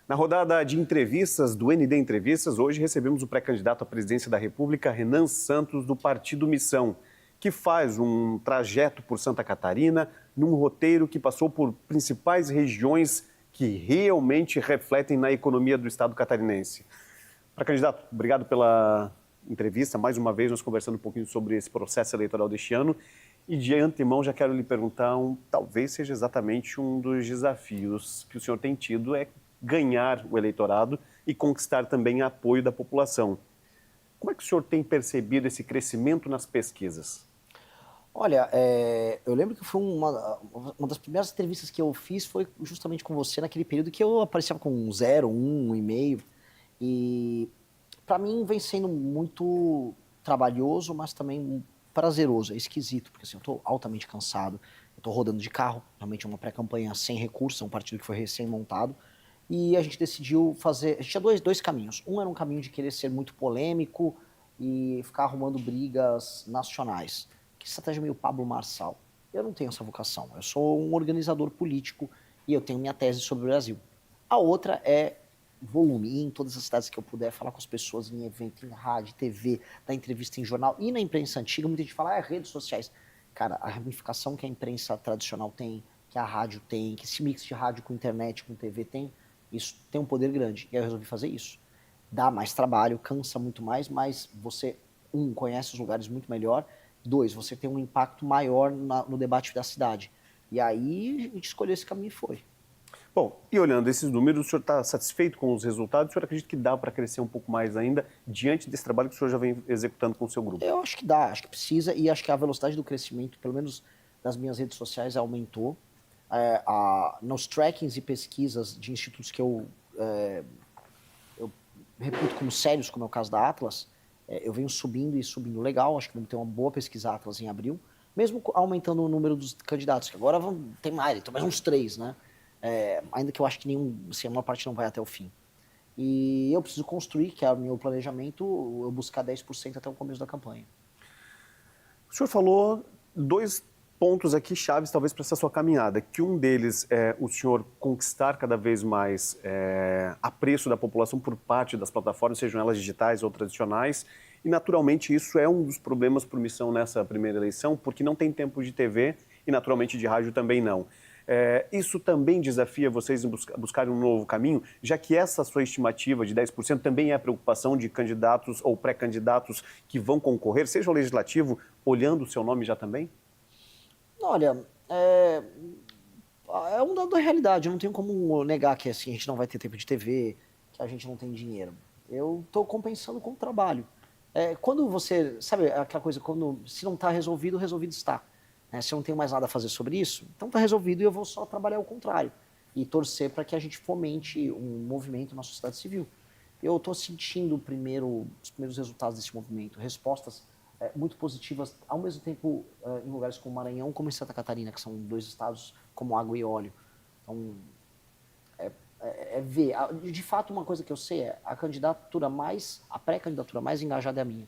Na rodada de entrevistas do ND Entrevistas, hoje recebemos o pré-candidato à presidência da República, Renan Santos, do Partido Missão, que faz um trajeto por Santa Catarina, num roteiro que passou por principais regiões que realmente refletem na economia do estado catarinense. Pré-candidato, obrigado pela entrevista. Mais uma vez, nós conversando um pouquinho sobre esse processo eleitoral deste ano. E de antemão, já quero lhe perguntar, talvez seja exatamente um dos desafios que o senhor tem tido, é ganhar o eleitorado e conquistar também apoio da população. Como é que o senhor tem percebido esse crescimento nas pesquisas? Olha, eu lembro que foi uma das primeiras entrevistas que eu fiz foi justamente com você naquele período que eu aparecia com 0, 1, 1,5. E para mim vem sendo muito trabalhoso, mas também prazeroso. É esquisito, porque assim, eu estou altamente cansado. Eu estou rodando de carro, realmente é uma pré-campanha sem recursos, é um partido que foi recém-montado. E a gente decidiu fazer... A gente tinha dois caminhos. Um era um caminho de querer ser muito polêmico e ficar arrumando brigas nacionais. Que estratégia meio Pablo Marçal. Eu não tenho essa vocação. Eu sou um organizador político e eu tenho minha tese sobre o Brasil. A outra é volume. Ir em todas as cidades que eu puder, falar com as pessoas em evento, em rádio, TV, dar entrevista em jornal. E na imprensa antiga, muita gente fala, redes sociais. Cara, a ramificação que a imprensa tradicional tem, que a rádio tem, que esse mix de rádio com internet, com TV tem, isso tem um poder grande. E aí eu resolvi fazer isso. Dá mais trabalho, cansa muito mais, mas você, conhece os lugares muito melhor. 2, você tem um impacto maior no debate da cidade. E aí a gente escolheu esse caminho e foi. Bom, e olhando esses números, o senhor está satisfeito com os resultados? O senhor acredita que dá para crescer um pouco mais ainda diante desse trabalho que o senhor já vem executando com o seu grupo? Eu acho que dá, acho que precisa, e acho que a velocidade do crescimento, pelo menos das minhas redes sociais, aumentou. Nos trackings e pesquisas de institutos que eu reputo como sérios, como é o caso da Atlas, eu venho subindo e subindo legal, acho que vamos ter uma boa pesquisa Atlas em abril, mesmo aumentando o número dos candidatos, que agora tem mais, tem mais uns 3, né? Ainda que eu acho que assim, a maior parte não vai até o fim. E eu preciso construir, que é o meu planejamento, eu buscar 10% até o começo da campanha. O senhor falou 2 pontos aqui chaves, talvez, para essa sua caminhada, que um deles é o senhor conquistar cada vez mais apreço da população por parte das plataformas, sejam elas digitais ou tradicionais, e naturalmente isso é um dos problemas por Missão nessa primeira eleição, porque não tem tempo de TV e naturalmente de rádio também não. Isso também desafia vocês em buscarem um novo caminho, já que essa sua estimativa de 10% também é a preocupação de candidatos ou pré-candidatos que vão concorrer, seja o legislativo, olhando o seu nome já também? Olha, é um dado da realidade, eu não tenho como negar que assim, a gente não vai ter tempo de TV, que a gente não tem dinheiro. Eu estou compensando com o trabalho. Quando você, sabe aquela coisa, se não está resolvido, resolvido está. Se eu não tenho mais nada a fazer sobre isso, então está resolvido e eu vou só trabalhar ao contrário. E torcer para que a gente fomente um movimento na sociedade civil. Eu estou sentindo os primeiros resultados desse movimento, respostas muito positivas, ao mesmo tempo em lugares como Maranhão, como em Santa Catarina, que são 2 estados como água e óleo. Então, ver. De fato, uma coisa que eu sei é a pré-candidatura mais engajada é a minha.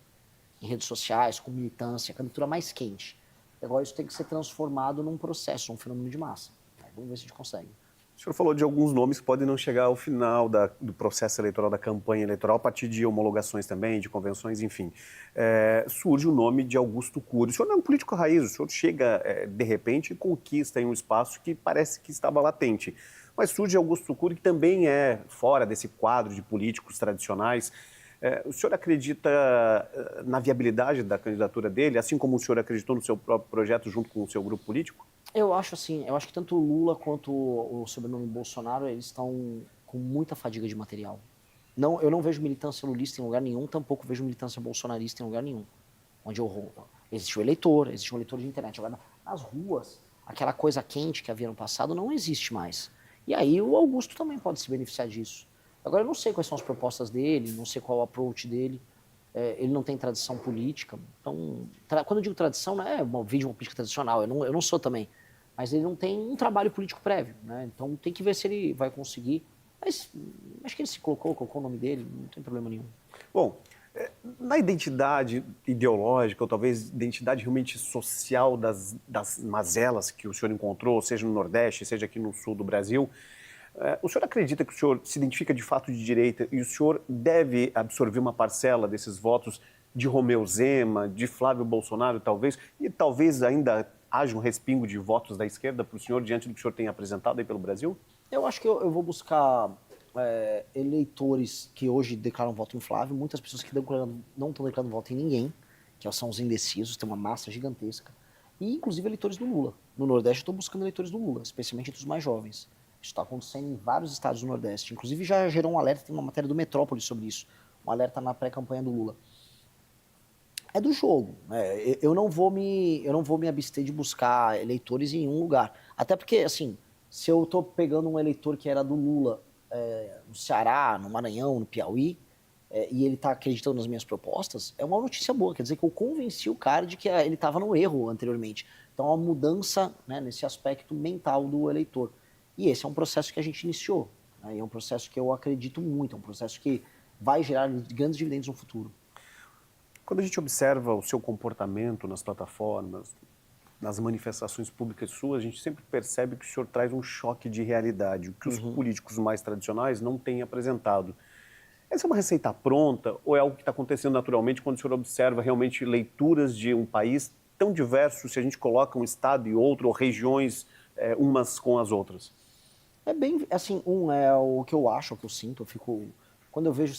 Em redes sociais, com militância, a candidatura mais quente. Agora isso tem que ser transformado num processo, um fenômeno de massa. Vamos ver se a gente consegue. O senhor falou de alguns nomes que podem não chegar ao final do processo eleitoral, da campanha eleitoral, a partir de homologações também, de convenções, enfim. Surge o nome de Augusto Cury. O senhor não é um político raiz, o senhor chega, de repente, e conquista em um espaço que parece que estava latente. Mas surge Augusto Cury, que também é fora desse quadro de políticos tradicionais. O senhor acredita na viabilidade da candidatura dele, assim como o senhor acreditou no seu próprio projeto junto com o seu grupo político? Eu acho que tanto o Lula quanto o sobrenome Bolsonaro, eles estão com muita fadiga de material. Não, eu não vejo militância lulista em lugar nenhum, tampouco vejo militância bolsonarista em lugar nenhum. Existe o eleitor, existe um eleitor de internet. Agora, nas ruas, aquela coisa quente que havia no passado não existe mais. E aí o Augusto também pode se beneficiar disso. Agora, eu não sei quais são as propostas dele, não sei qual é o approach dele. Ele não tem tradição política. Então, quando eu digo tradição, não é um vídeo de uma política tradicional, eu não sou também. Mas ele não tem um trabalho político prévio, né? Então tem que ver se ele vai conseguir. Mas acho que ele se colocou o nome dele, não tem problema nenhum. Bom, na identidade ideológica, ou talvez identidade realmente social das mazelas que o senhor encontrou, seja no Nordeste, seja aqui no Sul do Brasil, O senhor acredita que o senhor se identifica de fato de direita e o senhor deve absorver uma parcela desses votos de Romeu Zema, de Flávio Bolsonaro, talvez, e talvez ainda haja um respingo de votos da esquerda para o senhor diante do que o senhor tem apresentado aí pelo Brasil? Eu acho que eu vou buscar eleitores que hoje declaram voto em Flávio, muitas pessoas que não estão declarando voto em ninguém, que são os indecisos, tem uma massa gigantesca, e inclusive eleitores do Lula. No Nordeste eu estou buscando eleitores do Lula, especialmente entre os mais jovens. Isso está acontecendo em vários estados do Nordeste. Inclusive já gerou um alerta, tem uma matéria do Metrópole sobre isso, um alerta na pré-campanha do Lula. É do jogo, né? Eu não vou me abster de buscar eleitores em um lugar. Até porque, assim, se eu estou pegando um eleitor que era do Lula no Ceará, no Maranhão, no Piauí, e ele está acreditando nas minhas propostas, é uma notícia boa. Quer dizer que eu convenci o cara de que ele estava no erro anteriormente. Então, é uma mudança, né, nesse aspecto mental do eleitor. E esse é um processo que a gente iniciou. Né, e é um processo que eu acredito muito, é um processo que vai gerar grandes dividendos no futuro. Quando a gente observa o seu comportamento nas plataformas, nas manifestações públicas suas, a gente sempre percebe que o senhor traz um choque de realidade, o que os políticos mais tradicionais não têm apresentado. Essa é uma receita pronta ou é algo que está acontecendo naturalmente quando o senhor observa realmente leituras de um país tão diverso, se a gente coloca um estado e outro, ou regiões umas com as outras? É bem, assim, é o que eu acho, o que eu sinto, quando eu vejo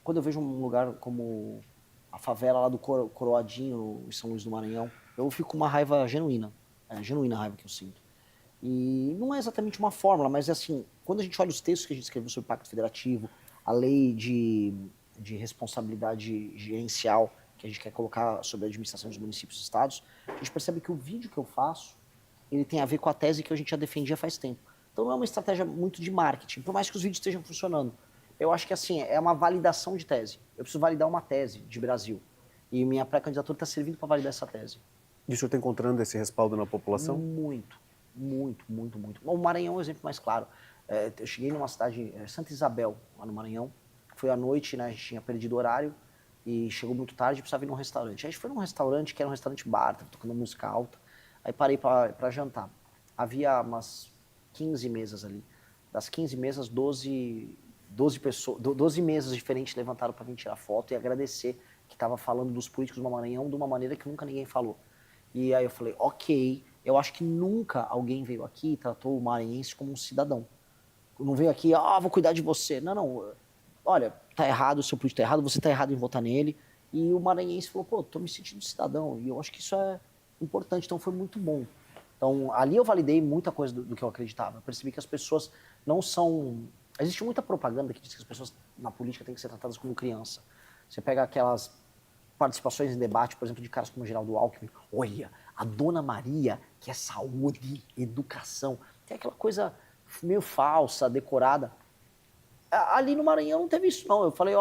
quando eu vejo um lugar como a favela lá do Coroadinho, em São Luís do Maranhão, eu fico com uma raiva genuína, genuína raiva que eu sinto. E não é exatamente uma fórmula, mas é assim, quando a gente olha os textos que a gente escreveu sobre o Pacto Federativo, a lei de responsabilidade gerencial que a gente quer colocar sobre a administração dos municípios e estados, a gente percebe que o vídeo que eu faço, ele tem a ver com a tese que a gente já defendia faz tempo. Então não é uma estratégia muito de marketing, por mais que os vídeos estejam funcionando. Eu acho que assim, é uma validação de tese. Eu preciso validar uma tese de Brasil. E minha pré-candidatura está servindo para validar essa tese. E o senhor está encontrando esse respaldo na população? Muito. O Maranhão é um exemplo mais claro. Eu cheguei numa cidade, Santa Isabel, lá no Maranhão. Foi à noite, né, a gente tinha perdido o horário e chegou muito tarde e precisava ir num restaurante. Aí a gente foi num restaurante que era um restaurante bar, tava tocando música alta. Aí parei para jantar. Havia umas 15 mesas ali. Das 15 mesas, 12 mesas diferentes levantaram para vir tirar foto e agradecer que estava falando dos políticos do Maranhão de uma maneira que nunca ninguém falou. E aí eu falei, ok, eu acho que nunca alguém veio aqui e tratou o maranhense como um cidadão. Não veio aqui, vou cuidar de você. Não, olha, tá errado, o seu político tá errado, você tá errado em votar nele. E o maranhense falou, pô, tô me sentindo cidadão. E eu acho que isso é importante, então foi muito bom. Então, ali eu validei muita coisa do que eu acreditava. Eu percebi que as pessoas não são... Existe muita propaganda que diz que as pessoas na política têm que ser tratadas como criança. Você pega aquelas participações em debate, por exemplo, de caras como Geraldo Alckmin. Olha, a Dona Maria, que é saúde, educação. Tem aquela coisa meio falsa, decorada. Ali no Maranhão não teve isso, não. Eu falei,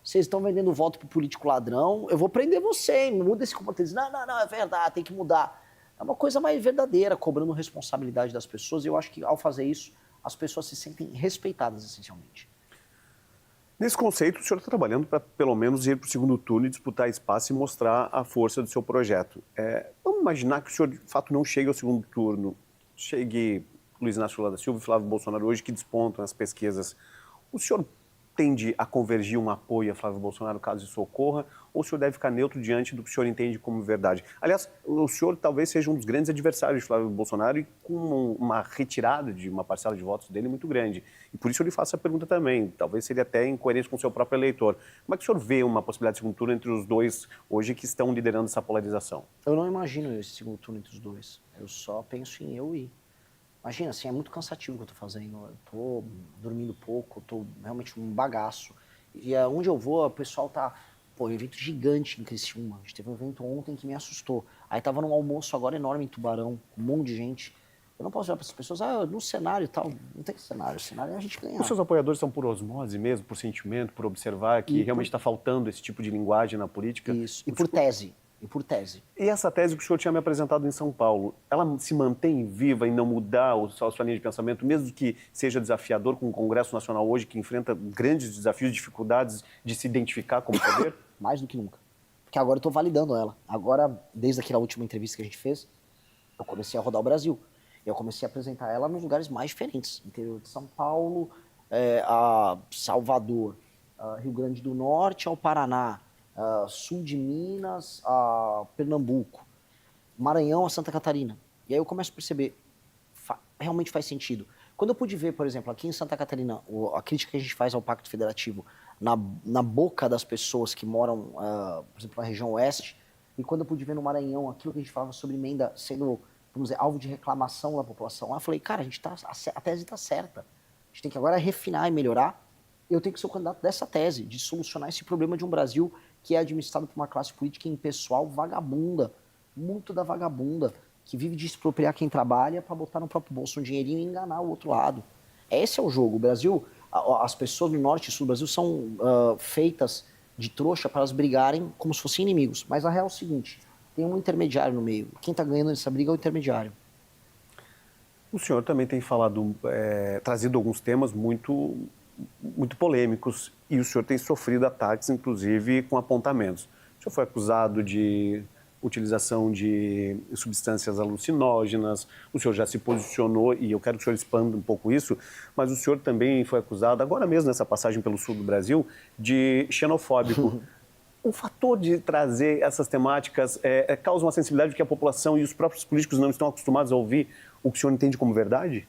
vocês estão vendendo voto pro político ladrão, eu vou prender você, muda esse comportamento. Não, é verdade, tem que mudar. É uma coisa mais verdadeira, cobrando responsabilidade das pessoas. E eu acho que, ao fazer isso, as pessoas se sentem respeitadas, essencialmente. Nesse conceito, o senhor está trabalhando para, pelo menos, ir para o segundo turno e disputar espaço e mostrar a força do seu projeto. Vamos imaginar que o senhor, de fato, não chegue ao segundo turno. Chegue Luiz Inácio Lula da Silva e Flávio Bolsonaro hoje, que despontam nas pesquisas. O senhor tende a convergir um apoio a Flávio Bolsonaro caso isso ocorra, ou o senhor deve ficar neutro diante do que o senhor entende como verdade? Aliás, o senhor talvez seja um dos grandes adversários de Flávio Bolsonaro e com uma retirada de uma parcela de votos dele muito grande. E por isso eu lhe faço a pergunta também, talvez seria até em coerência com o seu próprio eleitor. Como é que o senhor vê uma possibilidade de segundo turno entre os dois hoje que estão liderando essa polarização? Eu não imagino esse segundo turno entre os dois. Eu só penso em eu ir. Imagina, assim, é muito cansativo o que eu tô fazendo. Eu tô dormindo pouco, eu tô realmente um bagaço. E onde eu vou, o pessoal tá... Pô, um evento gigante em Criciúma. A gente teve um evento ontem que me assustou. Aí tava num almoço agora enorme em Tubarão, um monte de gente. Eu não posso olhar para essas pessoas, no cenário e tal. Não tem cenário, o cenário é a gente ganhar. Os seus apoiadores são por osmose mesmo, por sentimento, por observar que realmente está faltando esse tipo de linguagem na política? Isso, e por tese. E essa tese que o senhor tinha me apresentado em São Paulo, ela se mantém viva em não mudar a sua linha de pensamento, mesmo que seja desafiador com o Congresso Nacional hoje, que enfrenta grandes desafios, dificuldades de se identificar como poder? Mais do que nunca. Porque agora eu estou validando ela. Agora, desde aquela última entrevista que a gente fez, eu comecei a rodar o Brasil. E eu comecei a apresentar ela nos lugares mais diferentes, interior de São Paulo, a Salvador, Rio Grande do Norte ao Paraná, sul de Minas a Pernambuco, Maranhão a Santa Catarina. E aí eu começo a perceber, realmente faz sentido. Quando eu pude ver, por exemplo, aqui em Santa Catarina, a crítica que a gente faz ao Pacto Federativo na boca das pessoas que moram, por exemplo, na região oeste, e quando eu pude ver no Maranhão aquilo que a gente falava sobre emenda sendo, vamos dizer, alvo de reclamação da população, eu falei, cara, a tese está certa. A gente tem que agora refinar e melhorar. Eu tenho que ser o candidato dessa tese, de solucionar esse problema de um Brasil que é administrado por uma classe política impessoal vagabunda, muito da vagabunda, que vive de expropriar quem trabalha para botar no próprio bolso um dinheirinho e enganar o outro lado. Esse é o jogo. O Brasil, as pessoas do norte e sul do Brasil são feitas de trouxa para elas brigarem como se fossem inimigos. Mas a real é o seguinte, tem um intermediário no meio. Quem está ganhando nessa briga é o intermediário. O senhor também tem falado, trazido alguns temas muito polêmicos e o senhor tem sofrido ataques, inclusive com apontamentos. O senhor foi acusado de utilização de substâncias alucinógenas, o senhor já se posicionou, e eu quero que o senhor expanda um pouco isso, mas o senhor também foi acusado, agora mesmo nessa passagem pelo sul do Brasil, de xenofóbico. O fator de trazer essas temáticas causa uma sensibilidade que a população e os próprios políticos não estão acostumados a ouvir o que o senhor entende como verdade?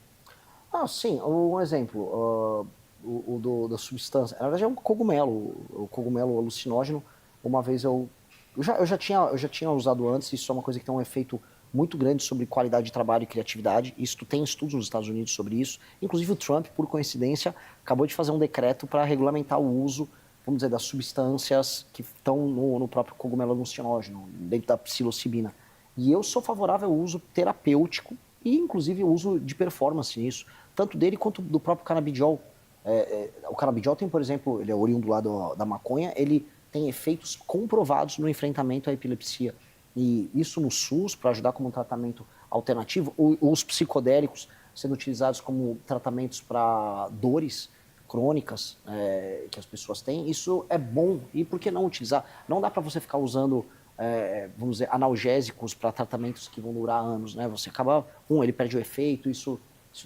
Sim. Um exemplo, da substância. Na verdade é um cogumelo, o cogumelo alucinógeno. Uma vez eu já tinha usado antes, isso é uma coisa que tem um efeito muito grande sobre qualidade de trabalho e criatividade. Isso tem estudos nos Estados Unidos sobre isso. Inclusive o Trump, por coincidência, acabou de fazer um decreto para regulamentar o uso, vamos dizer, das substâncias que estão no próprio cogumelo alucinógeno, dentro da psilocibina. E eu sou favorável ao uso terapêutico e, inclusive, o uso de performance nisso, tanto dele quanto do próprio canabidiol. O canabidiol tem, por exemplo, ele é oriundo lá da maconha, ele tem efeitos comprovados no enfrentamento à epilepsia. E isso no SUS, para ajudar como um tratamento alternativo, os psicodélicos sendo utilizados como tratamentos para dores crônicas que as pessoas têm, isso é bom. E por que não utilizar? Não dá para você ficar usando, vamos dizer, analgésicos para tratamentos que vão durar anos, né? Você acaba, ele perde o efeito, isso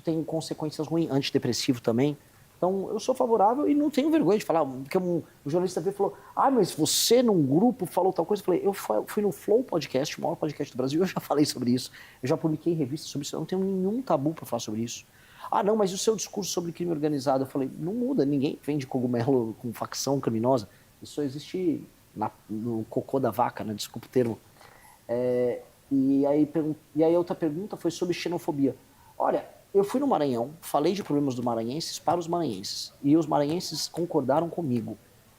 tem consequências ruins, antidepressivo também. Então, eu sou favorável e não tenho vergonha de falar, porque o jornalista veio e falou, mas você num grupo falou tal coisa. Eu falei, eu fui no Flow Podcast, o maior podcast do Brasil, eu já falei sobre isso, eu já publiquei em revistas sobre isso, eu não tenho nenhum tabu para falar sobre isso. Não, mas e o seu discurso sobre crime organizado? Eu falei, não muda, ninguém vende cogumelo com facção criminosa, isso só existe no cocô da vaca, né? Desculpa o termo. E aí outra pergunta foi sobre xenofobia. Olha, eu fui no Maranhão, falei de problemas do maranhenses para os maranhenses. E os maranhenses concordaram comigo.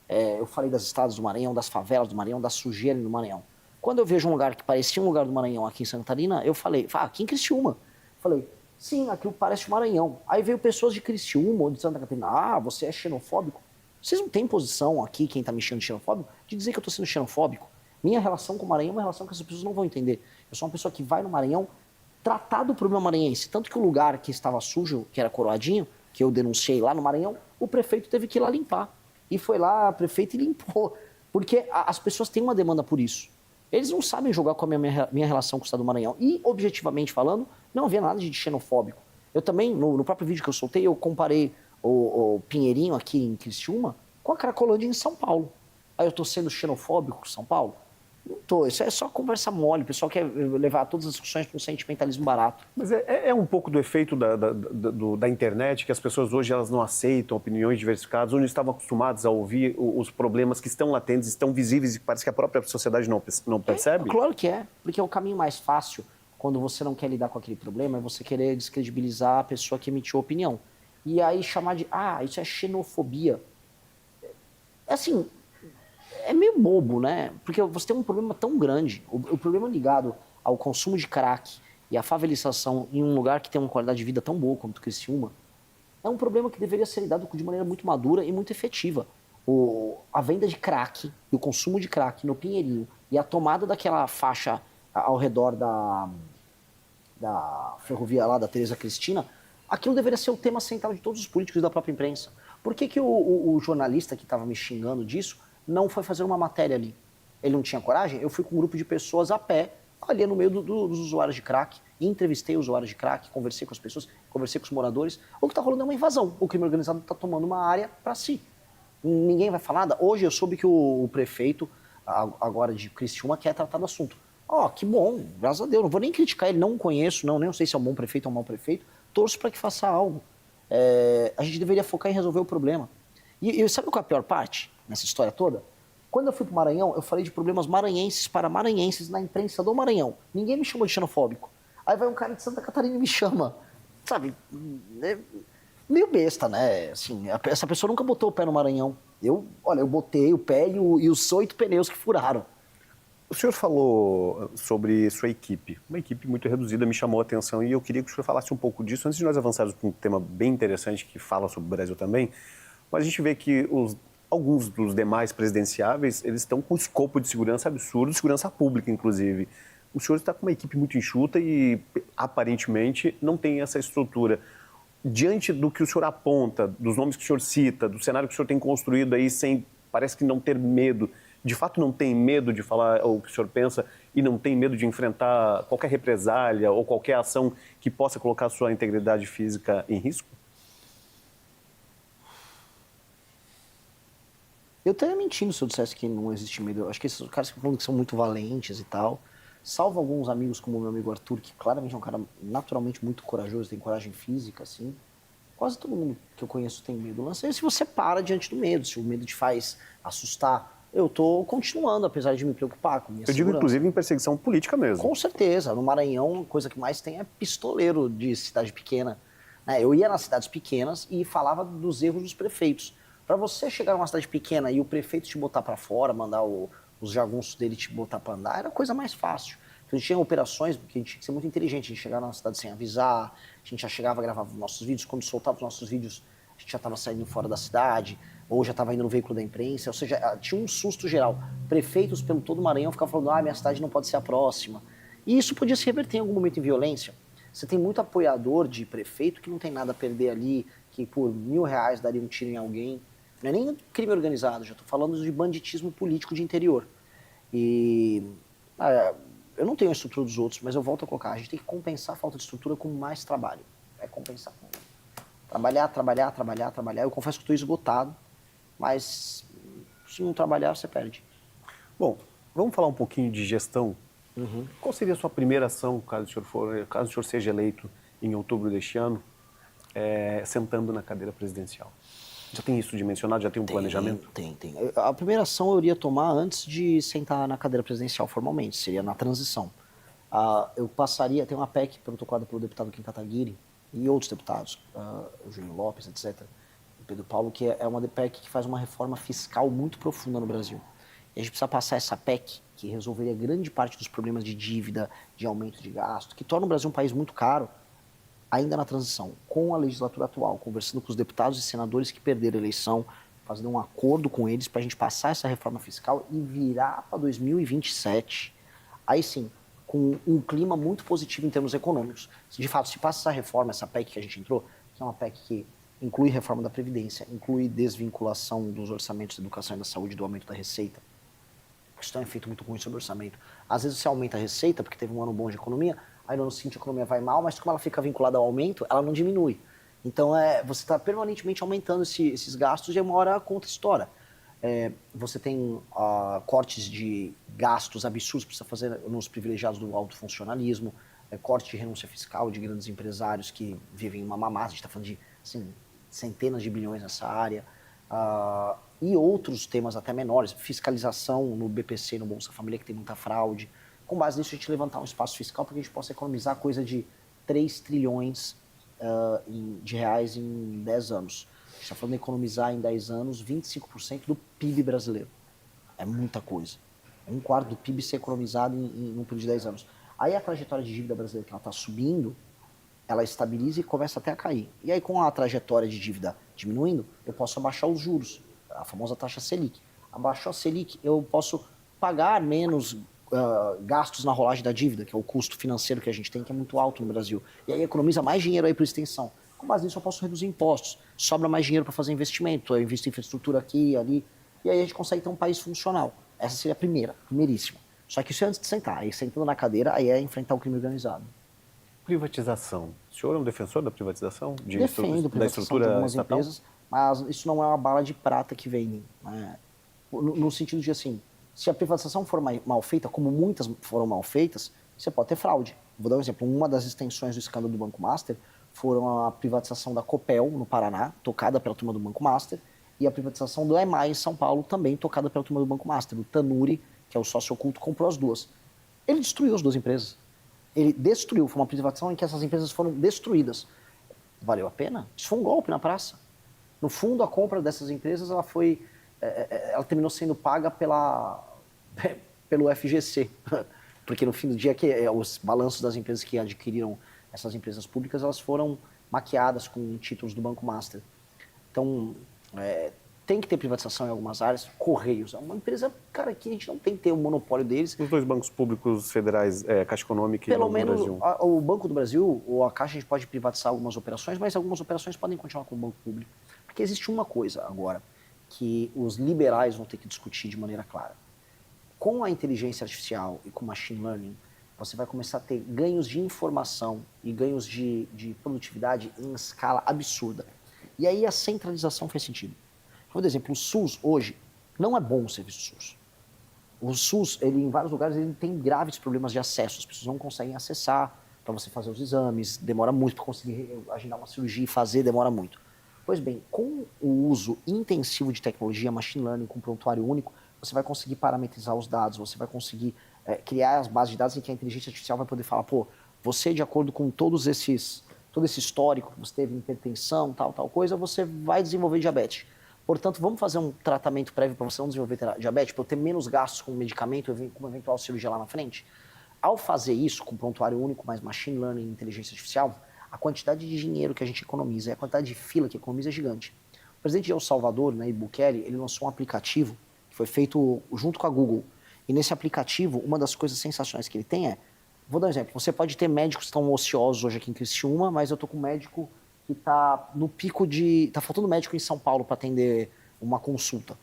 Eu falei das estradas do Maranhão, das favelas do Maranhão, da sujeira do Maranhão. Quando eu vejo um lugar que parecia um lugar do Maranhão aqui em Santa Catarina, eu falei, aqui em Criciúma. Falei, sim, aquilo parece o Maranhão. Aí veio pessoas de Criciúma ou de Santa Catarina. Você é xenofóbico? Vocês não têm posição aqui, quem está me chamando de xenofóbico, de dizer que eu estou sendo xenofóbico? Minha relação com o Maranhão é uma relação que essas pessoas não vão entender. Eu sou uma pessoa que vai no Maranhão tratar do problema maranhense. Tanto que o lugar que estava sujo, que era Coroadinho, que eu denunciei lá no Maranhão, o prefeito teve que ir lá limpar. E foi lá, o prefeito, e limpou. Porque as pessoas têm uma demanda por isso. Eles não sabem jogar com a minha relação com o Estado do Maranhão. E, objetivamente falando, não havia nada de xenofóbico. Eu também, no próprio vídeo que eu soltei, eu comparei o Pinheirinho aqui em Criciúma com a Cracolândia em São Paulo. Aí eu estou sendo xenofóbico com São Paulo? Não tô, isso é só conversa mole, o pessoal quer levar todas as discussões para um sentimentalismo barato. Mas é um pouco do efeito da internet, que as pessoas hoje elas não aceitam opiniões diversificadas, onde estavam acostumadas a ouvir os problemas que estão latentes, estão visíveis e parece que a própria sociedade não percebe? Claro que é, porque é o caminho mais fácil, quando você não quer lidar com aquele problema, é você querer descredibilizar a pessoa que emitiu a opinião. E aí chamar de, isso é xenofobia. Assim, é meio bobo, né? Porque você tem um problema tão grande. O problema ligado ao consumo de crack e à favelização em um lugar que tem uma qualidade de vida tão boa como o Criciúma é um problema que deveria ser lidado de maneira muito madura e muito efetiva. A venda de crack e o consumo de crack no Pinheirinho e a tomada daquela faixa ao redor da ferrovia lá da Teresa Cristina, aquilo deveria ser o tema central de todos os políticos e da própria imprensa. Por que o jornalista que estava me xingando disso não foi fazer uma matéria ali? Ele não tinha coragem? Eu fui com um grupo de pessoas a pé ali no meio dos usuários de crack, entrevistei usuários de crack, conversei com as pessoas, conversei com os moradores. O que está rolando é uma invasão. O crime organizado está tomando uma área para si. Ninguém vai falar nada. Hoje eu soube que o prefeito, agora de Criciúma, quer tratar do assunto. Que bom, graças a Deus. Não vou nem criticar ele, não conheço, nem sei se é um bom prefeito ou um mau prefeito. Torço para que faça algo. A gente deveria focar em resolver o problema. E sabe qual é a pior parte nessa história toda? Quando eu fui para o Maranhão, eu falei de problemas maranhenses para maranhenses na imprensa do Maranhão. Ninguém me chamou de xenofóbico. Aí vai um cara de Santa Catarina e me chama. Sabe? Meio besta, né? Assim, essa pessoa nunca botou o pé no Maranhão. Eu botei o pé e os 8 pneus que furaram. O senhor falou sobre sua equipe. Uma equipe muito reduzida me chamou a atenção e eu queria que o senhor falasse um pouco disso. Antes de nós avançarmos para um tema bem interessante que fala sobre o Brasil também, mas a gente vê que alguns dos demais presidenciáveis, eles estão com um escopo de segurança absurdo, segurança pública, inclusive. O senhor está com uma equipe muito enxuta e, aparentemente, não tem essa estrutura. Diante do que o senhor aponta, dos nomes que o senhor cita, do cenário que o senhor tem construído aí, parece que não ter medo, de fato não tem medo de falar o que o senhor pensa e não tem medo de enfrentar qualquer represália ou qualquer ação que possa colocar a sua integridade física em risco? Eu estaria mentindo se eu dissesse que não existe medo. Eu acho que esses caras que falam que são muito valentes e tal, salvo alguns amigos como o meu amigo Arthur, que claramente é um cara naturalmente muito corajoso, tem coragem física, assim. Quase todo mundo que eu conheço tem medo. O lance é se você para diante do medo, se o medo te faz assustar. Eu estou continuando, apesar de me preocupar com minha segurança. Eu digo, inclusive, em perseguição política mesmo. Com certeza. No Maranhão, a coisa que mais tem é pistoleiro de cidade pequena. Eu ia nas cidades pequenas e falava dos erros dos prefeitos. Para você chegar numa cidade pequena e o prefeito te botar para fora, mandar os jagunços dele te botar para andar, era a coisa mais fácil. Então a gente tinha operações, porque a gente tinha que ser muito inteligente, a gente chegava na cidade sem avisar, a gente já chegava a gravar os nossos vídeos, quando soltava os nossos vídeos, a gente já estava saindo fora da cidade, ou já estava indo no veículo da imprensa, ou seja, tinha um susto geral. Prefeitos pelo todo o Maranhão ficavam falando, minha cidade não pode ser a próxima. E isso podia se reverter em algum momento em violência. Você tem muito apoiador de prefeito que não tem nada a perder ali, que por R$1.000 daria um tiro em alguém. Não é nem crime organizado, já estou falando de banditismo político de interior. E eu não tenho a estrutura dos outros, mas eu volto a colocar, a gente tem que compensar a falta de estrutura com mais trabalho. É compensar. Trabalhar. Eu confesso que estou esgotado, mas se não trabalhar, você perde. Bom, vamos falar um pouquinho de gestão. Qual seria a sua primeira ação, caso o senhor seja eleito em outubro deste ano, sentando na cadeira presidencial? Já tem isso dimensionado? Já tem um planejamento? Tem. A primeira ação eu iria tomar antes de sentar na cadeira presidencial formalmente, seria na transição. Eu passaria, tem uma PEC protocolada pelo deputado Kim Kataguiri e outros deputados, Eugênio Lopes, etc., e Pedro Paulo, que é uma PEC que faz uma reforma fiscal muito profunda no Brasil. E a gente precisa passar essa PEC, que resolveria grande parte dos problemas de dívida, de aumento de gasto, que torna o Brasil um país muito caro, ainda na transição, com a legislatura atual, conversando com os deputados e senadores que perderam a eleição, fazendo um acordo com eles para a gente passar essa reforma fiscal e virar para 2027, aí sim, com um clima muito positivo em termos econômicos. De fato, se passa essa reforma, essa PEC que a gente entrou, que é uma PEC que inclui reforma da Previdência, inclui desvinculação dos orçamentos da educação e da saúde do aumento da receita, isso é um efeito muito ruim sobre o orçamento. Às vezes você aumenta a receita porque teve um ano bom de economia, aí no ano seguinte a economia vai mal, mas como ela fica vinculada ao aumento, ela não diminui. Então você está permanentemente aumentando esses gastos e uma hora a conta estoura. Você tem cortes de gastos absurdos que precisa fazer nos privilegiados do alto funcionalismo, corte de renúncia fiscal de grandes empresários que vivem uma mamata, a gente está falando de assim, centenas de bilhões nessa área. E outros temas até menores, fiscalização no BPC, no Bolsa Família, que tem muita fraude. Com base nisso, a gente levantar um espaço fiscal para que a gente possa economizar coisa de 3 trilhões de reais em 10 anos. A gente está falando de economizar em 10 anos 25% do PIB brasileiro. É muita coisa. É 1/4 do PIB ser economizado em um período de 10 anos. Aí a trajetória de dívida brasileira que ela está subindo, ela estabiliza e começa até a cair. E aí com a trajetória de dívida diminuindo, eu posso abaixar os juros, a famosa taxa Selic. Abaixou a Selic, eu posso pagar menos gastos na rolagem da dívida, que é o custo financeiro que a gente tem, que é muito alto no Brasil. E aí economiza mais dinheiro aí para extensão. Com base nisso eu posso reduzir impostos, sobra mais dinheiro para fazer investimento, eu invisto em infraestrutura aqui e ali, e aí a gente consegue ter um país funcional. Essa seria a primeiríssima. Só que isso é antes de sentar. Aí sentando na cadeira, aí é enfrentar o crime organizado. Privatização. O senhor é um defensor da privatização? Defendo a Da privatização de estrutura algumas estatal? empresas, mas isso não é uma bala de prata que vem, né? No sentido de, assim, se a privatização for mal feita, como muitas foram mal feitas, você pode ter fraude. Vou dar um exemplo. Uma das extensões do escândalo do Banco Master foram a privatização da Copel, no Paraná, tocada pela turma do Banco Master, e a privatização do EMAI, em São Paulo, também tocada pela turma do Banco Master. O Tanuri, que é o sócio oculto, comprou as duas. Ele destruiu as duas empresas. Ele destruiu. Foi uma privatização em que essas empresas foram destruídas. Valeu a pena? Isso foi um golpe na praça. No fundo, a compra dessas empresas, ela terminou sendo paga pelo FGC. Porque no fim do dia, os balanços das empresas que adquiriram essas empresas públicas, elas foram maquiadas com títulos do Banco Master. Então, tem que ter privatização em algumas áreas. Correios é uma empresa, cara, que a gente não tem que ter o monopólio deles. Os dois bancos públicos federais, Caixa Econômica e Pelo Banco do menos Brasil. o Banco do Brasil ou a Caixa, a gente pode privatizar algumas operações, mas algumas operações podem continuar com o Banco Público. Porque existe uma coisa agora que os liberais vão ter que discutir de maneira clara. Com a inteligência artificial e com o machine learning, você vai começar a ter ganhos de informação e ganhos de produtividade em escala absurda. E aí a centralização faz sentido. Por exemplo, o SUS hoje não é bom o serviço SUS. O SUS, em vários lugares, ele tem graves problemas de acesso. As pessoas não conseguem acessar para você fazer os exames, demora muito para conseguir agendar uma cirurgia e fazer, demora muito. Pois bem, com o uso intensivo de tecnologia, machine learning, com prontuário único, você vai conseguir parametrizar os dados, você vai conseguir criar as bases de dados em que a inteligência artificial vai poder falar, pô, você, de acordo com todo esse histórico que você teve, hipertensão, tal coisa, você vai desenvolver diabetes. Portanto, vamos fazer um tratamento prévio para você não desenvolver diabetes, para eu ter menos gastos com medicamento, com uma eventual cirurgia lá na frente? Ao fazer isso, com prontuário único, mais machine learning e inteligência artificial, a quantidade de dinheiro que a gente economiza e a quantidade de fila que economiza é gigante. O presidente de El Salvador, Nayib Bukele, ele lançou um aplicativo que foi feito junto com a Google. E nesse aplicativo, uma das coisas sensacionais que ele tem vou dar um exemplo, você pode ter médicos que estão ociosos hoje aqui em Criciúma, mas eu estou com um médico que está no pico está faltando médico em São Paulo para atender uma consulta.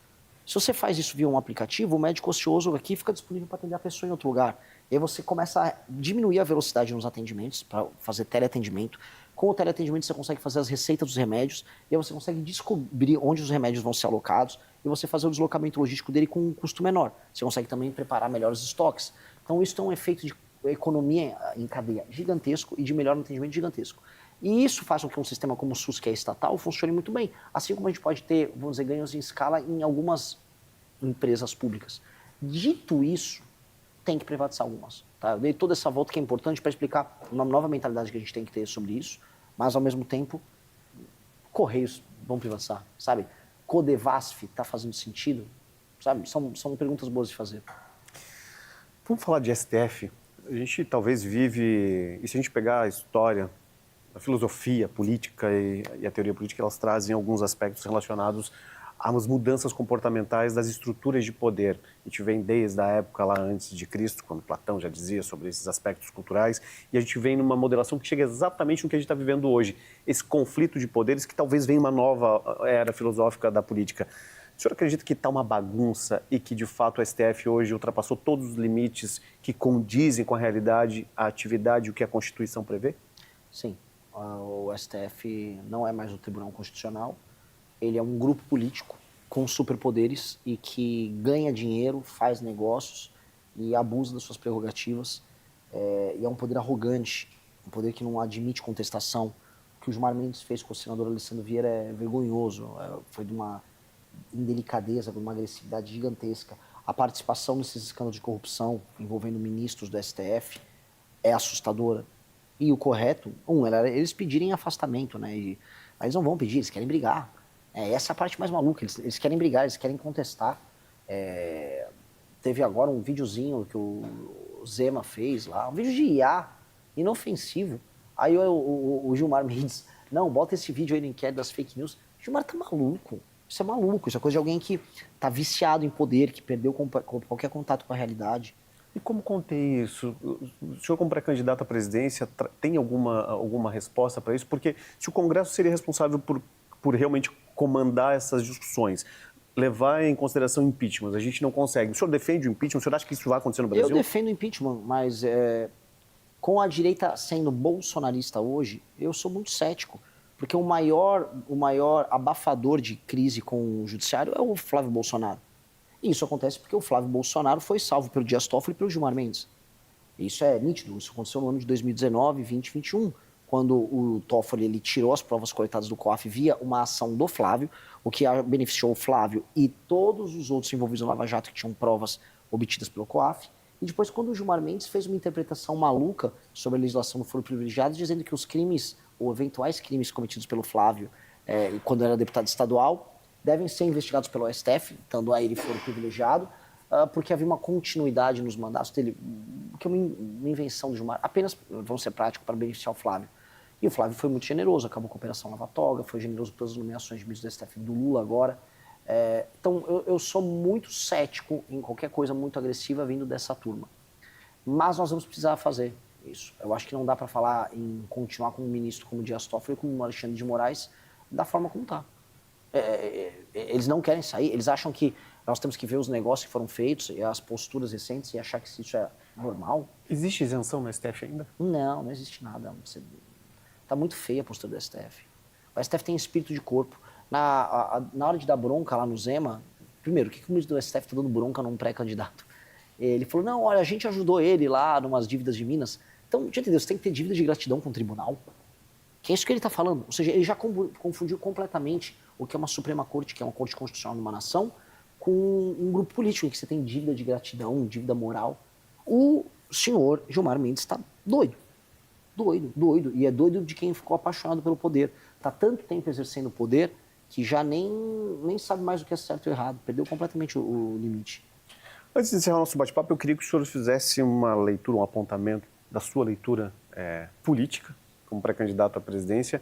Se você faz isso via um aplicativo, o médico ocioso aqui fica disponível para atender a pessoa em outro lugar. E aí você começa a diminuir a velocidade nos atendimentos, para fazer teleatendimento. Com o teleatendimento você consegue fazer as receitas dos remédios, e aí você consegue descobrir onde os remédios vão ser alocados, e você fazer o deslocamento logístico dele com um custo menor. Você consegue também preparar melhores estoques. Então isso tem um efeito de economia em cadeia gigantesco e de melhor atendimento gigantesco. E isso faz com que um sistema como o SUS, que é estatal, funcione muito bem. Assim como a gente pode ter, vamos dizer, ganhos em escala em algumas empresas públicas. Dito isso, tem que privatizar algumas. Tá? Eu dei toda essa volta que é importante para explicar uma nova mentalidade que a gente tem que ter sobre isso, mas, ao mesmo tempo, Correios vão privatizar, sabe? Codevasf está fazendo sentido, sabe? São perguntas boas de fazer. Vamos falar de STF. A gente talvez vive, e se a gente pegar a história, a filosofia a política e a teoria política, elas trazem alguns aspectos relacionados às mudanças comportamentais das estruturas de poder. A gente vem desde a época lá antes de Cristo, quando Platão já dizia sobre esses aspectos culturais, e a gente vem numa modelação que chega exatamente no que a gente está vivendo hoje. Esse conflito de poderes que talvez venha uma nova era filosófica da política. O senhor acredita que está uma bagunça e que, de fato, o STF hoje ultrapassou todos os limites que condizem com a realidade, a atividade e o que a Constituição prevê? Sim. O STF não é mais o Tribunal Constitucional. Ele é um grupo político com superpoderes e que ganha dinheiro, faz negócios e abusa das suas prerrogativas. E é um poder arrogante, um poder que não admite contestação. O que o Gilmar Mendes fez com o senador Alessandro Vieira é vergonhoso. Foi de uma indelicadeza, de uma agressividade gigantesca. A participação nesses escândalos de corrupção envolvendo ministros do STF é assustadora. E o correto, era eles pedirem afastamento, né? Mas eles não vão pedir, eles querem brigar. Essa é a parte mais maluca, eles querem brigar, eles querem contestar. Teve agora um videozinho que o Zema fez lá, um vídeo de IA, inofensivo. Aí o Gilmar Mendes, não, bota esse vídeo aí no inquérito das fake news. O Gilmar tá maluco, isso é maluco, isso é coisa de alguém que tá viciado em poder, que perdeu qualquer contato com a realidade. E como contei isso? O senhor, como pré-candidato à presidência, tem alguma resposta para isso? Porque se o Congresso seria responsável por realmente comandar essas discussões, levar em consideração impeachment. A gente não consegue. O senhor defende o impeachment? O senhor acha que isso vai acontecer no Brasil? Eu defendo o impeachment, mas com a direita sendo bolsonarista hoje, eu sou muito cético. Porque o maior abafador de crise com o judiciário é o Flávio Bolsonaro. E isso acontece porque o Flávio Bolsonaro foi salvo pelo Dias Toffoli e pelo Gilmar Mendes. Isso é nítido, isso aconteceu no ano de 2019, 20, 21, quando o Toffoli ele tirou as provas coletadas do COAF via uma ação do Flávio, o que beneficiou o Flávio e todos os outros envolvidos no Lava Jato que tinham provas obtidas pelo COAF. E depois, quando o Gilmar Mendes fez uma interpretação maluca sobre a legislação do foro privilegiado, dizendo que os crimes, ou eventuais crimes cometidos pelo Flávio, quando era deputado estadual, devem ser investigados pelo STF, dando a ele foro privilegiado, porque havia uma continuidade nos mandatos dele, que é uma invenção do Gilmar, apenas, vamos ser práticos, para beneficiar o Flávio. E o Flávio foi muito generoso, acabou com a Operação Lava Toga, foi generoso com todas as nomeações de ministros do STF do Lula agora. Então, eu sou muito cético em qualquer coisa muito agressiva vindo dessa turma. Mas nós vamos precisar fazer isso. Eu acho que não dá para falar em continuar com um ministro como Dias Toffoli ou como o Alexandre de Moraes da forma como está. Eles não querem sair, eles acham que nós temos que ver os negócios que foram feitos e as posturas recentes e achar que isso é normal. Existe isenção no STF ainda? Não, não existe nada. Está muito feia a postura do STF. O STF tem espírito de corpo. Na hora de dar bronca lá no Zema, primeiro, o que o ministro do STF está dando bronca num pré-candidato? Ele falou, não, olha, a gente ajudou ele lá numas dívidas de Minas. Então, já entendeu, você tem que ter dívida de gratidão com o tribunal? Que é isso que ele está falando. Ou seja, ele já confundiu completamente o que é uma Suprema Corte, que é uma Corte Constitucional numa nação, com um grupo político em que você tem dívida de gratidão, dívida moral. O senhor Gilmar Mendes está doido. Doido. E é doido de quem ficou apaixonado pelo poder. Está tanto tempo exercendo o poder que já nem sabe mais o que é certo e errado. Perdeu completamente o limite. Antes de encerrar o nosso bate-papo, eu queria que o senhor fizesse uma leitura, um apontamento da sua leitura política, como pré-candidato à presidência,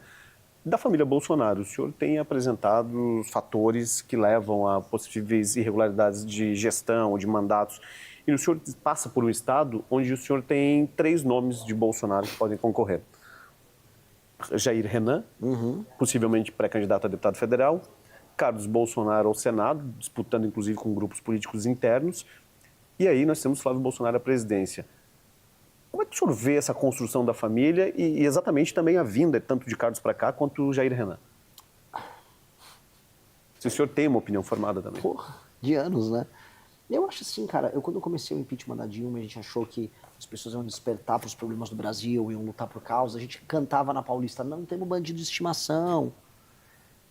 da família Bolsonaro. O senhor tem apresentado fatores que levam a possíveis irregularidades de gestão, de mandatos. E o senhor passa por um estado onde o senhor tem 3 nomes de Bolsonaro que podem concorrer. Jair Renan, possivelmente pré-candidato a deputado federal, Carlos Bolsonaro ao Senado, disputando inclusive com grupos políticos internos, e aí nós temos Flávio Bolsonaro à presidência. Como é que o senhor vê essa construção da família e exatamente também a vinda tanto de Carlos para cá quanto o Jair Renan? Se o senhor tem uma opinião formada também. Porra, de anos, né? Eu acho assim, cara, quando eu comecei o impeachment da Dilma, a gente achou que as pessoas iam despertar para os problemas do Brasil, iam lutar por causa, a gente cantava na Paulista, não temos bandido de estimação,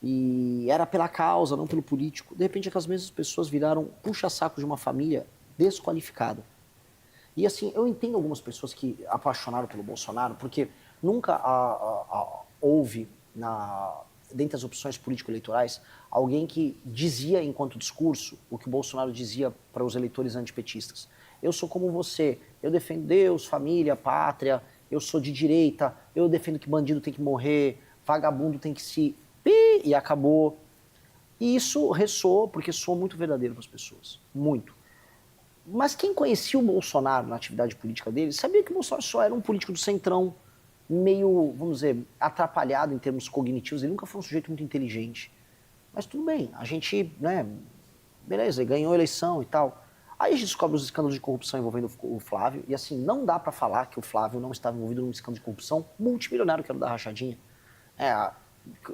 e era pela causa, não pelo político. De repente, aquelas mesmas pessoas viraram puxa-saco de uma família desqualificada. E assim, eu entendo algumas pessoas que apaixonaram pelo Bolsonaro, porque nunca houve, dentre as opções político-eleitorais, alguém que dizia, enquanto discurso, o que o Bolsonaro dizia para os eleitores antipetistas. Eu sou como você, eu defendo Deus, família, pátria, eu sou de direita, eu defendo que bandido tem que morrer, vagabundo tem que se... E acabou. E isso ressoou, porque soou muito verdadeiro para as pessoas. Muito. Mas quem conhecia o Bolsonaro na atividade política dele, sabia que o Bolsonaro só era um político do centrão, meio, vamos dizer, atrapalhado em termos cognitivos. Ele nunca foi um sujeito muito inteligente. Mas tudo bem, a gente, né, beleza, ele ganhou a eleição e tal. Aí a gente descobre os escândalos de corrupção envolvendo o Flávio, e assim, não dá para falar que o Flávio não estava envolvido num escândalo de corrupção multimilionário, que era o da rachadinha.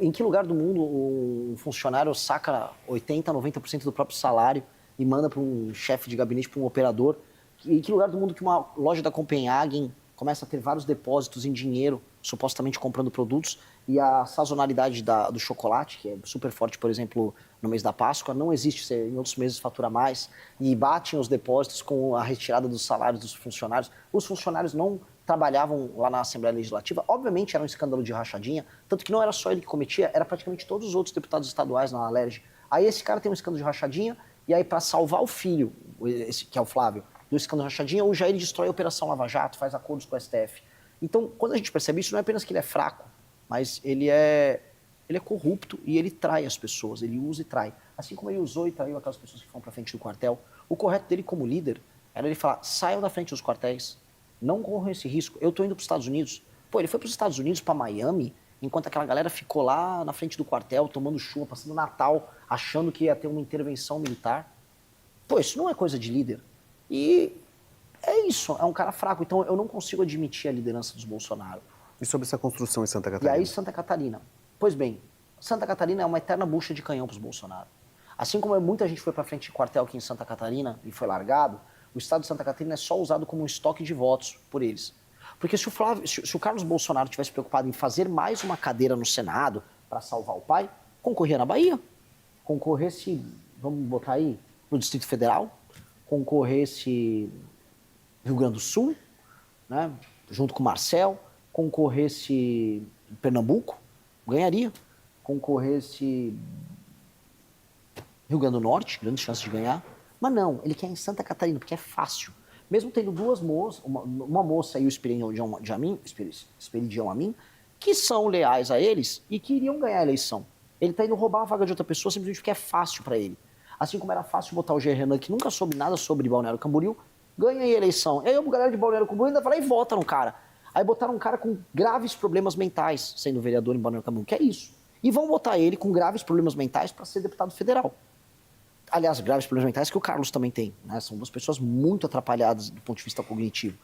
Em que lugar do mundo um funcionário saca 80%, 90% do próprio salário e manda para um chefe de gabinete, para um operador? Em que lugar do mundo que uma loja da Copenhagen começa a ter vários depósitos em dinheiro, supostamente comprando produtos, e a sazonalidade do chocolate, que é super forte, por exemplo, no mês da Páscoa, não existe, você, em outros meses fatura mais, e batem os depósitos com a retirada dos salários dos funcionários. Os funcionários não trabalhavam lá na Assembleia Legislativa, obviamente era um escândalo de rachadinha, tanto que não era só ele que cometia, era praticamente todos os outros deputados estaduais na Alerj. Aí esse cara tem um escândalo de rachadinha, e aí para salvar o filho, esse, que é o Flávio, do escândalo de rachadinha, o Jair destrói a Operação Lava Jato, faz acordos com o STF. Então, quando a gente percebe isso, não é apenas que ele é fraco, mas ele é corrupto e ele trai as pessoas, ele usa e trai. Assim como ele usou e traiu aquelas pessoas que foram para frente do quartel, o correto dele como líder era ele falar, saiam da frente dos quartéis, não corram esse risco, eu tô indo para os Estados Unidos. Pô, ele foi para os Estados Unidos, para Miami, enquanto aquela galera ficou lá na frente do quartel, tomando chuva, passando Natal, achando que ia ter uma intervenção militar. Pô, isso não é coisa de líder. E é isso, é um cara fraco. Então eu não consigo admitir a liderança dos Bolsonaro. E sobre essa construção em Santa E Catarina? aí Santa Catarina. Pois bem, Santa Catarina é uma eterna bucha de canhão para os Bolsonaro. Assim como muita gente foi para frente de quartel aqui em Santa Catarina e foi largado, o estado de Santa Catarina é só usado como um estoque de votos por eles. Porque se o Carlos Bolsonaro tivesse preocupado em fazer mais uma cadeira no Senado para salvar o pai, concorria na Bahia, concorresse, vamos botar aí, no Distrito Federal, concorresse Rio Grande do Sul, né, junto com o Marcel, concorresse Pernambuco, ganharia, concorresse Rio Grande do Norte, grandes chances de ganhar, mas não, ele quer em Santa Catarina, porque é fácil. Mesmo tendo duas moças, uma moça e o Esperidião Amin, que são leais a eles e que iriam ganhar a eleição. Ele está indo roubar a vaga de outra pessoa simplesmente porque é fácil para ele. Assim como era fácil botar o Jean Renan, que nunca soube nada sobre Balneário Camboriú, ganha a eleição. E aí a galera de Balneário Camboriú ainda vai lá e vota no cara. Aí botaram um cara com graves problemas mentais, sendo vereador em Balneário Camboriú, que é isso. E vão botar ele com graves problemas mentais para ser deputado federal. Aliás, graves problemas mentais que o Carlos também tem, né? São duas pessoas muito atrapalhadas do ponto de vista cognitivo.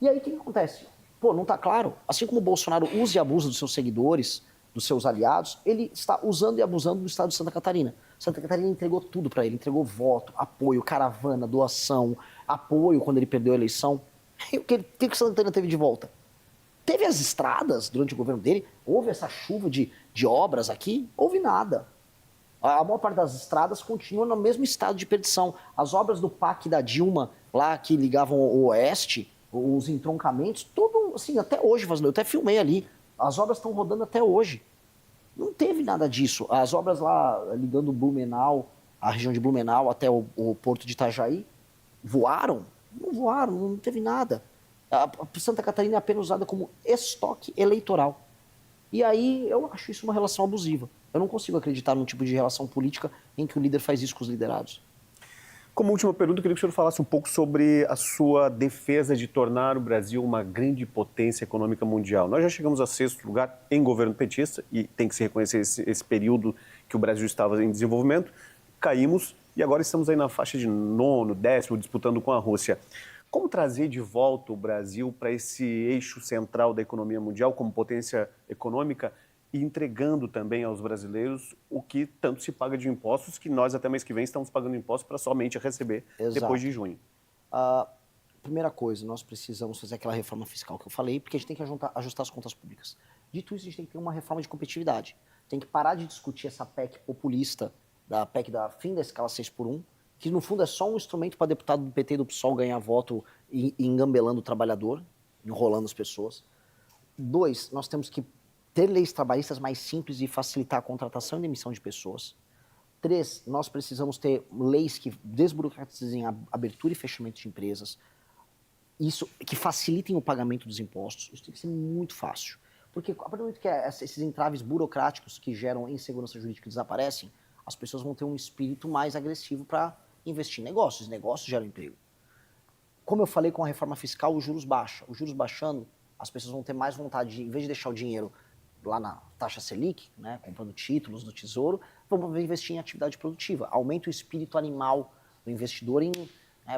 E aí o que acontece? Pô, não tá claro? Assim como o Bolsonaro usa e abusa dos seus seguidores, dos seus aliados, ele está usando e abusando do estado de Santa Catarina. Santa Catarina entregou tudo para ele, entregou voto, apoio, caravana, doação, apoio quando ele perdeu a eleição. E o que Santa Catarina teve de volta? Teve as estradas durante o governo dele? Houve essa chuva de obras aqui? Houve nada. A maior parte das estradas continua no mesmo estado de perdição. As obras do PAC da Dilma, lá que ligavam o Oeste, os entroncamentos, tudo assim, até hoje, eu até filmei ali. As obras estão rodando até hoje. Não teve nada disso. As obras lá ligando Blumenau, a região de Blumenau até o porto de Itajaí, voaram? Não voaram, não teve nada. A Santa Catarina é apenas usada como estoque eleitoral. E aí eu acho isso uma relação abusiva. Eu não consigo acreditar num tipo de relação política em que o líder faz isso com os liderados. Como última pergunta, eu queria que o senhor falasse um pouco sobre a sua defesa de tornar o Brasil uma grande potência econômica mundial. Nós já chegamos a sexto lugar em governo petista, e tem que se reconhecer esse período que o Brasil estava em desenvolvimento. Caímos e agora estamos aí na faixa de nono, décimo, disputando com a Rússia. Como trazer de volta o Brasil para esse eixo central da economia mundial como potência econômica e entregando também aos brasileiros o que tanto se paga de impostos, que nós até mês que vem estamos pagando impostos para somente receber depois de junho? Primeira coisa, nós precisamos fazer aquela reforma fiscal que eu falei, porque a gente tem que ajustar as contas públicas. Dito isso, a gente tem que ter uma reforma de competitividade. Tem que parar de discutir essa PEC populista, da PEC da fim da escala 6x1, que no fundo é só um instrumento para deputado do PT e do PSOL ganhar voto e engambelando o trabalhador, enrolando as pessoas. 2, nós temos que ter leis trabalhistas mais simples e facilitar a contratação e demissão de pessoas. 3, nós precisamos ter leis que desburocratizem a abertura e fechamento de empresas, isso que facilitem o pagamento dos impostos. Isso tem que ser muito fácil. Porque a partir do momento que esses entraves burocráticos que geram insegurança jurídica desaparecem, as pessoas vão ter um espírito mais agressivo para investir em negócios. Negócios geram emprego. Como eu falei com a reforma fiscal, os juros baixam. Os juros baixando, as pessoas vão ter mais vontade de, em vez de deixar o dinheiro lá na taxa Selic, né, comprando títulos do Tesouro, vamos investir em atividade produtiva. Aumenta o espírito animal do investidor em,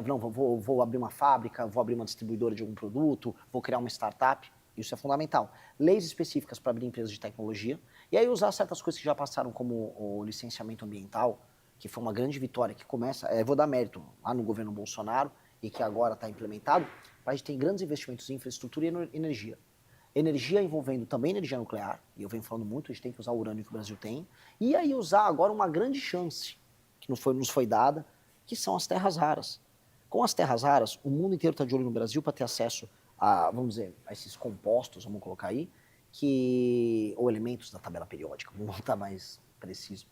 não, vou abrir uma fábrica, vou abrir uma distribuidora de algum produto, vou criar uma startup. Isso é fundamental. Leis específicas para abrir empresas de tecnologia. E aí usar certas coisas que já passaram, como o licenciamento ambiental, que foi uma grande vitória, que começa, vou dar mérito, lá no governo Bolsonaro, e que agora está implementado, para a gente ter grandes investimentos em infraestrutura e energia. Energia envolvendo também energia nuclear, e eu venho falando muito, a gente tem que usar o urânio que o Brasil tem, e aí usar agora uma grande chance, que nos foi dada, que são as terras raras. Com as terras raras, o mundo inteiro está de olho no Brasil para ter acesso a, vamos dizer, a esses compostos, vamos colocar aí, ou elementos da tabela periódica, vamos botar mais preciso,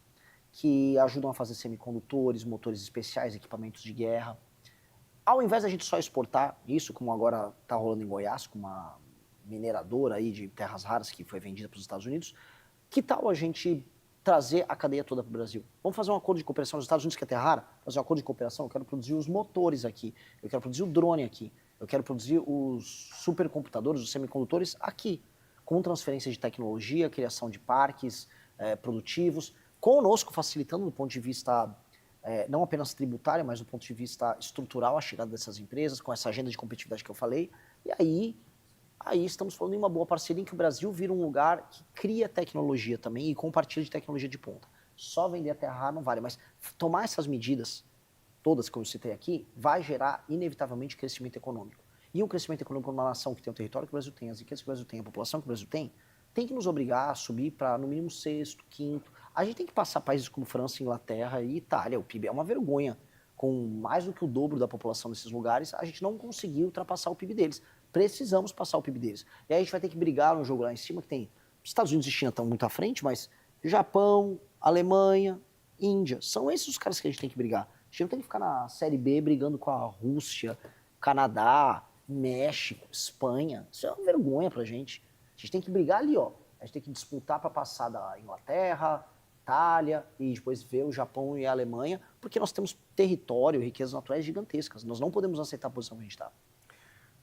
que ajudam a fazer semicondutores, motores especiais, equipamentos de guerra. Ao invés da gente só exportar isso, como agora está rolando em Goiás, com uma mineradora aí de terras raras que foi vendida para os Estados Unidos, que tal a gente trazer a cadeia toda para o Brasil? Vamos fazer um acordo de cooperação nos Estados Unidos, que é terra rara? Fazer um acordo de cooperação, eu quero produzir os motores aqui, eu quero produzir o drone aqui, eu quero produzir os supercomputadores, os semicondutores aqui, com transferência de tecnologia, criação de parques produtivos, conosco facilitando do ponto de vista não apenas tributário, mas do ponto de vista estrutural a chegada dessas empresas, com essa agenda de competitividade que eu falei. E aí estamos falando em uma boa parceria em que o Brasil vira um lugar que cria tecnologia também e compartilha de tecnologia de ponta. Só vender a terra rara não vale, mas tomar essas medidas, todas que eu citei aqui, vai gerar inevitavelmente crescimento econômico. E um crescimento econômico numa nação que tem o território que o Brasil tem, as riquezas que o Brasil tem, a população que o Brasil tem que nos obrigar a subir para, no mínimo, sexto, quinto. A gente tem que passar países como França, Inglaterra e Itália. O PIB é uma vergonha. Com mais do que o dobro da população nesses lugares, a gente não conseguiu ultrapassar o PIB deles. Precisamos passar o PIB deles. E aí a gente vai ter que brigar no jogo lá em cima, que tem Estados Unidos e China estão muito à frente, mas Japão, Alemanha, Índia, são esses os caras que a gente tem que brigar. A gente não tem que ficar na Série B brigando com a Rússia, Canadá, México, Espanha. Isso é uma vergonha pra gente. A gente tem que brigar ali, ó. A gente tem que disputar para passar da Inglaterra, Itália e depois ver o Japão e a Alemanha, porque nós temos território, riquezas naturais gigantescas. Nós não podemos aceitar a posição que a gente está.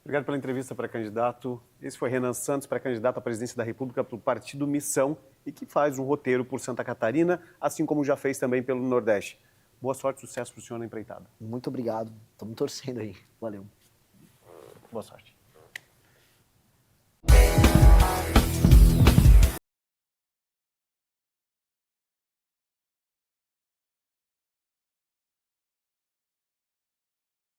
Obrigado pela entrevista, pré-candidato. Esse foi Renan Santos, pré-candidato à presidência da República pelo Partido Missão e que faz um roteiro por Santa Catarina, assim como já fez também pelo Nordeste. Boa sorte e sucesso para o senhor na empreitada. Muito obrigado. Estamos torcendo aí. Valeu. Boa sorte.